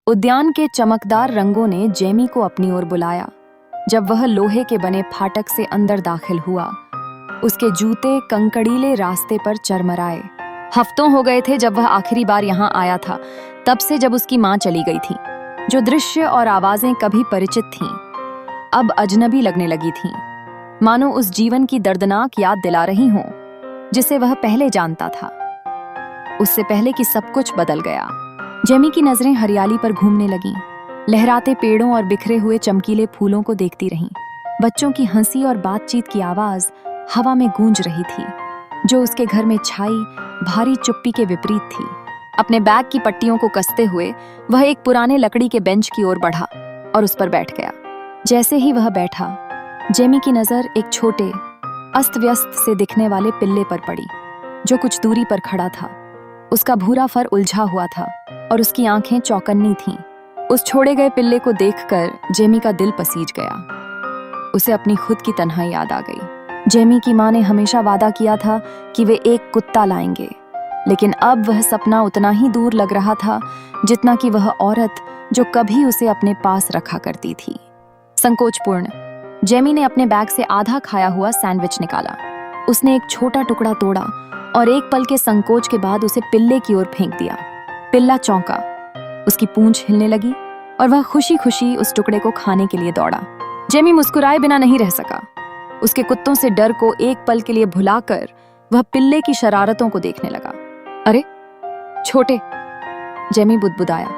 उद्यान के चमकदार रंगों ने जेमी को अपनी ओर बुलाया। जब वह लोहे के बने फाटक से अंदर दाखिल हुआ, उसके जूते कंकड़ीले रास्ते पर चरमराए। हफ्तों हो गए थे जब वह आखिरी बार यहाँ आया था, तब से जब उसकी माँ चली गई थी। जो दृश्य और आवाजें कभी परिचित थीं, अब अजनबी लगने लगी थीं, मानो उस जीवन की दर्दनाक याद दिला रही हों जिसे वह पहले जानता था, उससे पहले कि सब कुछ बदल गया। जेमी की नजरें हरियाली पर घूमने लगीं, लहराते पेड़ों और बिखरे हुए चमकीले फूलों को देखती रहीं। बच्चों की हंसी और बातचीत की आवाज हवा में गूंज रही थी, जो उसके घर में छाई भारी चुप्पी के विपरीत थी। अपने बैग की पट्टियों को कसते हुए वह एक पुराने लकड़ी के बेंच की ओर बढ़ा और उस पर बैठ गया। जैसे ही वह बैठा, जेमी की नजर एक छोटे अस्त व्यस्त से दिखने वाले पिल्ले पर पड़ी, जो कुछ दूरी पर खड़ा था। उसका भूरा फर उलझा हुआ था और उसकी आंखें चौकन्नी थीं। उस छोड़े गए पिल्ले को देखकर जेमी का दिल पसीज गया। उसे अपनी खुद की तन्हाई याद आ गई। जेमी की माँ ने हमेशा वादा किया था कि वे एक कुत्ता लाएंगे, लेकिन अब वह सपना उतना ही दूर लग रहा था जितना कि वह औरत जो कभी उसे अपने पास रखा करती थी। संकोचपूर्ण, जेमी ने अपने बैग से आधा खाया हुआ सैंडविच निकाला। उसने एक छोटा टुकड़ा तोड़ा और एक पल के संकोच के बाद उसे पिल्ले की ओर फेंक दिया। पिल्ला चौंका, उसकी पूंछ हिलने लगी और वह खुशी खुशी उस टुकड़े को खाने के लिए दौड़ा। जेमी मुस्कुराए बिना नहीं रह सका। उसके कुत्तों से डर को एक पल के लिए भुलाकर वह पिल्ले की शरारतों को देखने लगा। अरे छोटे, जेमी बुदबुदाया।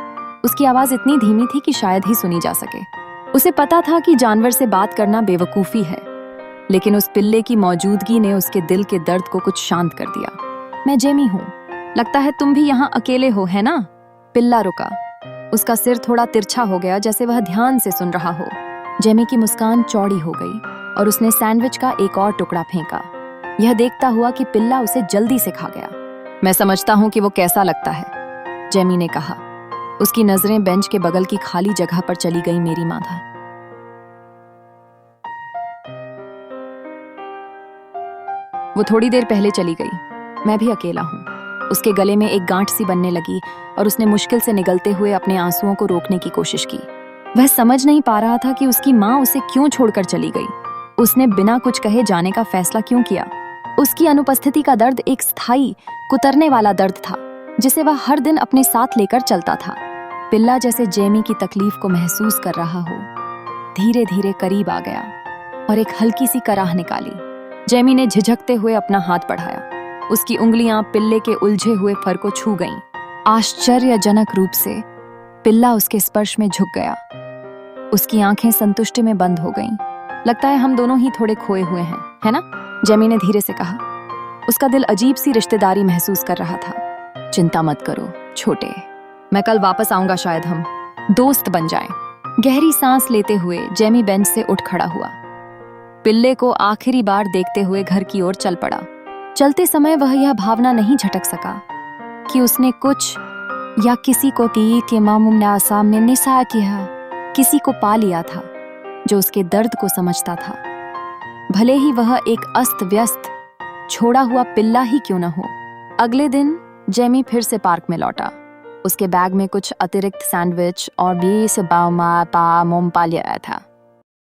उसकी आवाज इतनी धीमी थी कि शायद ही सुनी जा सके। उसे पता था कि जानवर से बात करना बेवकूफी है, लेकिन उस पिल्ले की मौजूदगी ने उसके दिल के दर्द को कुछ शांत कर दिया। मैं जेमी हूँ, लगता है तुम भी यहाँ अकेले हो, है ना? पिल्ला रुका। उसका सिर थोड़ा तिरछा हो गया, जैसे वह ध्यान से सुन रहा हो। जेमी की मुस्कान चौड़ी हो गई और उसने सैंडविच का एक और टुकड़ा फेंका, यह देखता हुआ कि पिल्ला उसे जल्दी से खा गया। मैं समझता हूँ कि वो कैसा लगता है, जेमी ने कहा। उसकी नजरें बेंच के बगल की खाली जगह पर चली गई। मेरी माँ था। वो थोड़ी देर पहले चली गई। मैं भी अकेला हूँ। उसके गले में एक गांठ सी बनने लगी और उसने मुश्किल से निगलते हुए अपने आंसुओं को रोकने की कोशिश की। वह समझ नहीं पा रहा था कि उसकी माँ उसे क्यों छोड़कर चली गई। उसने बिना कुछ कहे जाने का फैसला क्यों किया। उसकी अनुपस्थिति का दर्द एक स्थायी, कुतरने वाला दर्द था, जिसे वह हर दिन अपने साथ लेकर चलता था। पिल्ला जैसे जेमी की तकलीफ को महसूस कर रहा हो, धीरे धीरे करीब आ गया और एक हल्की सी कराह निकाली। जेमी ने झिझकते हुए अपना हाथ बढ़ाया। उसकी उंगलियां पिल्ले के उलझे हुए फर को छू गईं। आश्चर्यजनक रूप से पिल्ला उसके स्पर्श में झुक गया। उसकी आंखें संतुष्टि में बंद हो गईं। लगता है हम दोनों ही थोड़े खोए हुए हैं, है ना? जेमी ने धीरे से कहा। उसका दिल अजीब सी रिश्तेदारी महसूस कर रहा था। चिंता मत करो छोटे, मैं कल वापस आऊंगा, शायद हम दोस्त बन जाएं। गहरी सांस लेते हुए जेमी बेंच से उठ खड़ा हुआ। पिल्ले को आखिरी बार देखते हुए घर की ओर चल पड़ा। चलते समय वह यह भावना नहीं झटक सका कि उसने कुछ या किसी को के मामूम सामने निसाह किया, किसी को पा लिया था जो उसके दर्द को समझता था, भले ही वह एक अस्त व्यस्त छोड़ा हुआ पिल्ला ही क्यों न हो। अगले दिन जेमी फिर से पार्क में लौटा। उसके बैग में कुछ अतिरिक्त सैंडविच और 20 बाओ मा पा मोम पा लिया था।